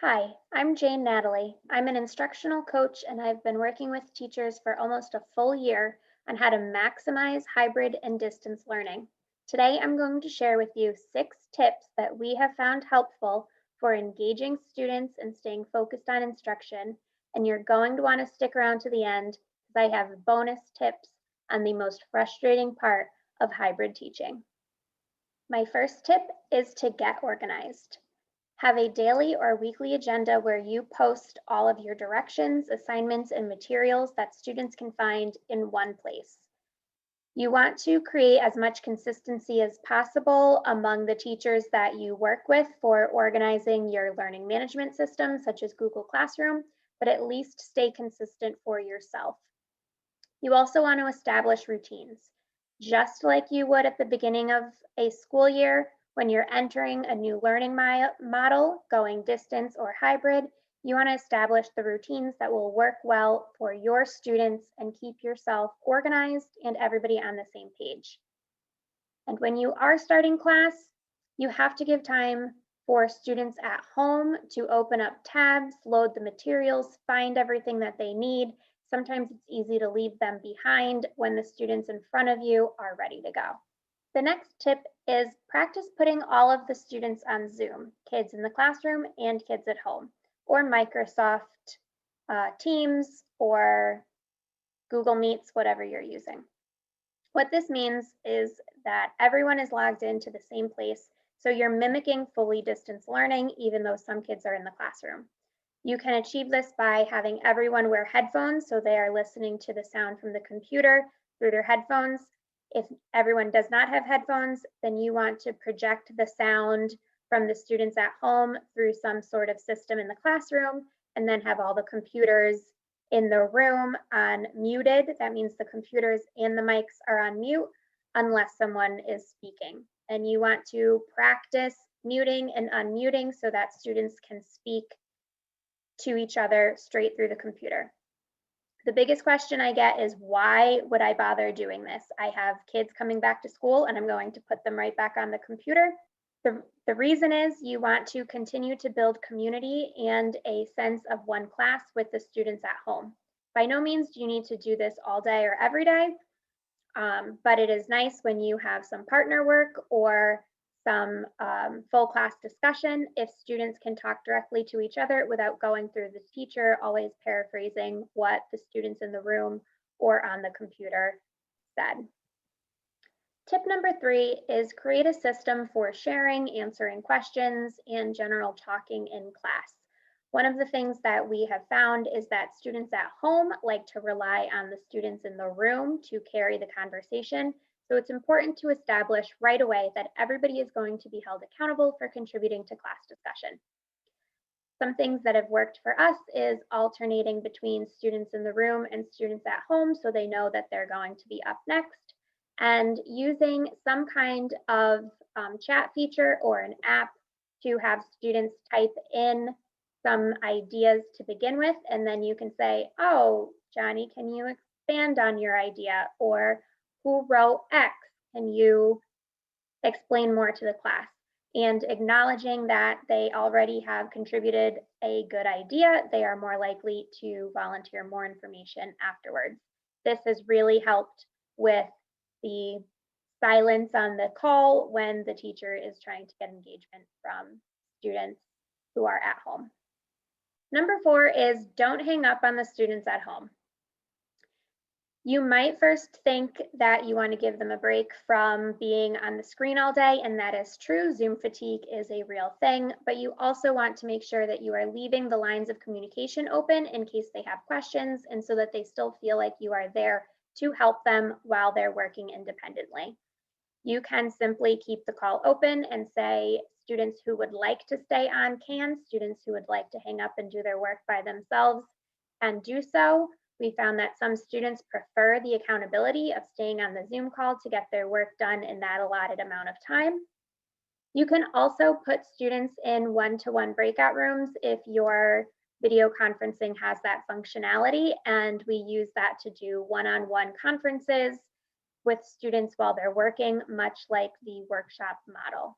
Hi, I'm Jane Natalie. I'm an instructional coach and I've been working with teachers for almost a full year on how to maximize hybrid and distance learning. Today, I'm going to share with you 6 tips that we have found helpful for engaging students and staying focused on instruction. And you're going to want to stick around to the end because I have bonus tips on the most frustrating part of hybrid teaching. My first tip is to get organized. Have a daily or weekly agenda where you post all of your directions, assignments, and materials that students can find in one place. You want to create as much consistency as possible among the teachers that you work with for organizing your learning management system, such as Google Classroom, but at least stay consistent for yourself. You also want to establish routines. Just like you would at the beginning of a school year, when you're entering a new learning model, going distance or hybrid, you want to establish the routines that will work well for your students and keep yourself organized and everybody on the same page. And when you are starting class, you have to give time for students at home to open up tabs, load the materials, find everything that they need. Sometimes it's easy to leave them behind when the students in front of you are ready to go. The next tip is practice putting all of the students on Zoom, kids in the classroom and kids at home, or Microsoft Teams or Google Meets, whatever you're using. What this means is that everyone is logged into the same place, so you're mimicking fully distance learning, even though some kids are in the classroom. You can achieve this by having everyone wear headphones so they are listening to the sound from the computer through their headphones. If everyone does not have headphones, then you want to project the sound from the students at home through some sort of system in the classroom, and then have all the computers in the room on muted. That means the computers and the mics are on mute unless someone is speaking. And you want to practice muting and unmuting so that students can speak to each other straight through the computer. The biggest question I get is, why would I bother doing this? I have kids coming back to school and I'm going to put them right back on the computer. The reason is you want to continue to build community and a sense of one class with the students at home. By no means do you need to do this all day or every day, but it is nice when you have some partner work or some full class discussion if students can talk directly to each other without going through the teacher, always paraphrasing what the students in the room or on the computer said. Tip number 3 is create a system for sharing, answering questions, and general talking in class. One of the things that we have found is that students at home like to rely on the students in the room to carry the conversation. So it's important to establish right away that everybody is going to be held accountable for contributing to class discussion. Some things that have worked for us is alternating between students in the room and students at home so they know that they're going to be up next, and using some kind of chat feature or an app to have students type in some ideas to begin with, and then you can say, oh, Johnny, can you expand on your idea? Or who wrote X? Can you explain more to the class? And acknowledging that they already have contributed a good idea, they are more likely to volunteer more information afterwards. This has really helped with the silence on the call when the teacher is trying to get engagement from students who are at home. Number 4 is don't hang up on the students at home. You might first think that you want to give them a break from being on the screen all day, and that is true. Zoom fatigue is a real thing, but you also want to make sure that you are leaving the lines of communication open in case they have questions, and so that they still feel like you are there to help them while they're working independently. You can simply keep the call open and say, students who would like to stay on can, students who would like to hang up and do their work by themselves and do so. We found that some students prefer the accountability of staying on the Zoom call to get their work done in that allotted amount of time. You can also put students in one-to-one breakout rooms if your video conferencing has that functionality, and we use that to do one-on-one conferences with students while they're working, much like the workshop model.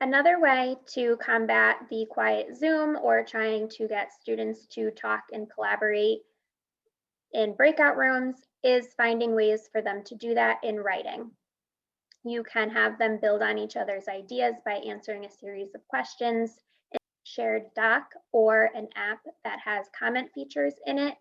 Another way to combat the quiet Zoom or trying to get students to talk and collaborate in breakout rooms is finding ways for them to do that in writing. You can have them build on each other's ideas by answering a series of questions in a shared doc or an app that has comment features in it.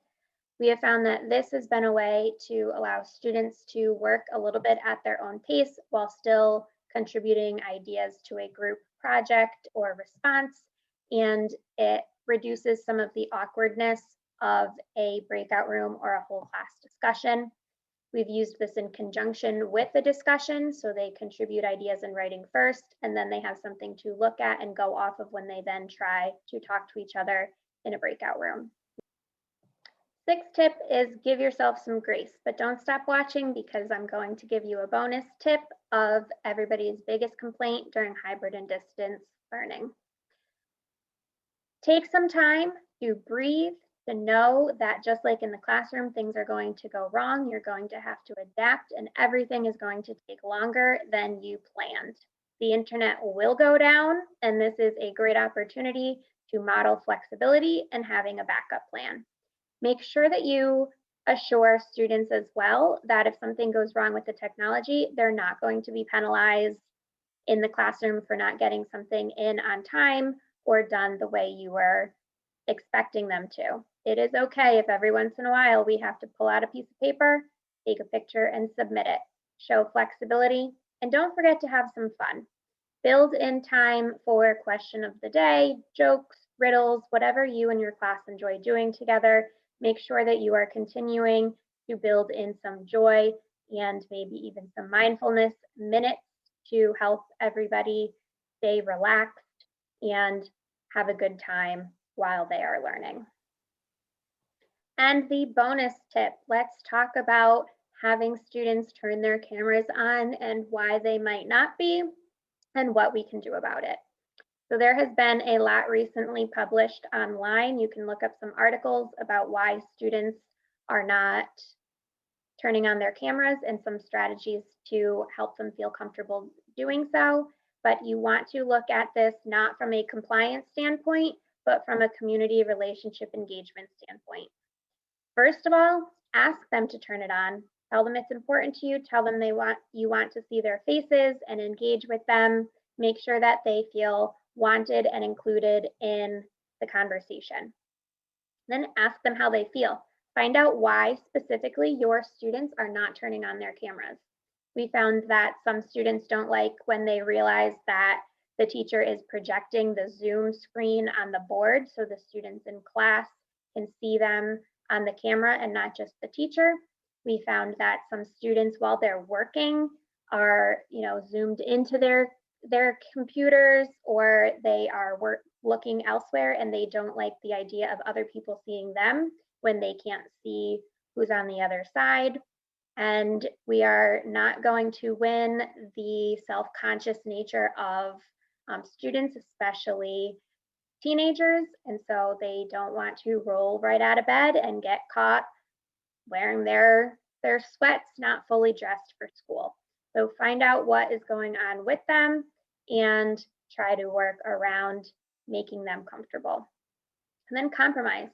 We have found that this has been a way to allow students to work a little bit at their own pace while still contributing ideas to a group project or response, and it reduces some of the awkwardness of a breakout room or a whole class discussion. We've used this in conjunction with the discussion, so they contribute ideas in writing first, and then they have something to look at and go off of when they then try to talk to each other in a breakout room. Sixth tip is give yourself some grace, but don't stop watching because I'm going to give you a bonus tip of everybody's biggest complaint during hybrid and distance learning. Take some time to breathe, to know that just like in the classroom, things are going to go wrong. You're going to have to adapt and everything is going to take longer than you planned. The internet will go down, and this is a great opportunity to model flexibility and having a backup plan. Make sure that you assure students as well that if something goes wrong with the technology, they're not going to be penalized in the classroom for not getting something in on time or done the way you were expecting them to. It is okay if every once in a while we have to pull out a piece of paper, take a picture, and submit it. Show flexibility, and don't forget to have some fun. Build in time for question of the day, jokes, riddles, whatever you and your class enjoy doing together. Make sure that you are continuing to build in some joy and maybe even some mindfulness minutes to help everybody stay relaxed and have a good time while they are learning. And the bonus tip, let's talk about having students turn their cameras on and why they might not be and what we can do about it. So there has been a lot recently published online. You can look up some articles about why students are not turning on their cameras and some strategies to help them feel comfortable doing so. But you want to look at this not from a compliance standpoint, but from a community relationship engagement standpoint. First of all, ask them to turn it on. Tell them it's important to you. Tell them you want to see their faces and engage with them. Make sure that they feel wanted and included in the conversation. Then ask them how they feel. Find out why specifically your students are not turning on their cameras. We found that some students don't like when they realize that the teacher is projecting the Zoom screen on the board so the students in class can see them on the camera and not just the teacher. We found that some students, while they're working, are zoomed into their computers, or they are looking elsewhere and they don't like the idea of other people seeing them when they can't see who's on the other side. And we are not going to win the self-conscious nature of students, especially teenagers. And so they don't want to roll right out of bed and get caught wearing their sweats, not fully dressed for school. So find out what is going on with them and try to work around making them comfortable. And then compromise.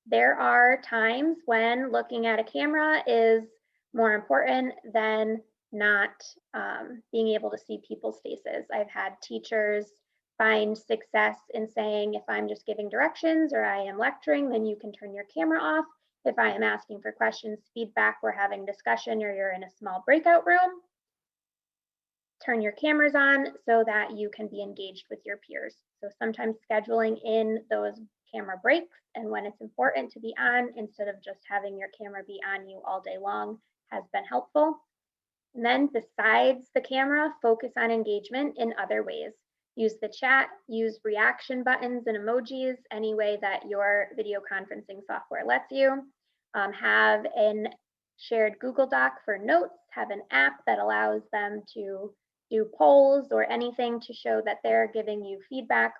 There are times when looking at a camera is more important than not being able to see people's faces. I've had teachers find success in saying, if I'm just giving directions or I am lecturing, then you can turn your camera off. If I am asking for questions, feedback, we're having discussion, or you're in a small breakout room, turn your cameras on so that you can be engaged with your peers. So sometimes scheduling in those camera breaks and when it's important to be on instead of just having your camera be on you all day long has been helpful. And then besides the camera, focus on engagement in other ways. Use the chat, use reaction buttons and emojis any way that your video conferencing software lets you. Have a shared Google Doc for notes, have an app that allows them to do polls or anything to show that they're giving you feedback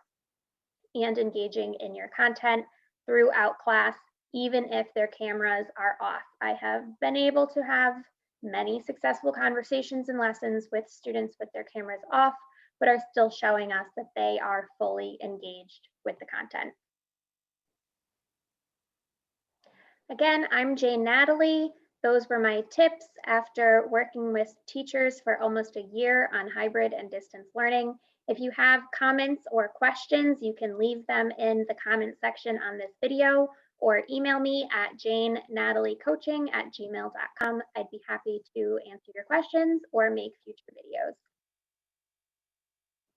and engaging in your content throughout class, even if their cameras are off. I have been able to have many successful conversations and lessons with students with their cameras off, but are still showing us that they are fully engaged with the content. Again, I'm Jane Natalie. Those were my tips after working with teachers for almost a year on hybrid and distance learning. If you have comments or questions, you can leave them in the comment section on this video or email me at janenataliecoaching@gmail.com. I'd be happy to answer your questions or make future videos.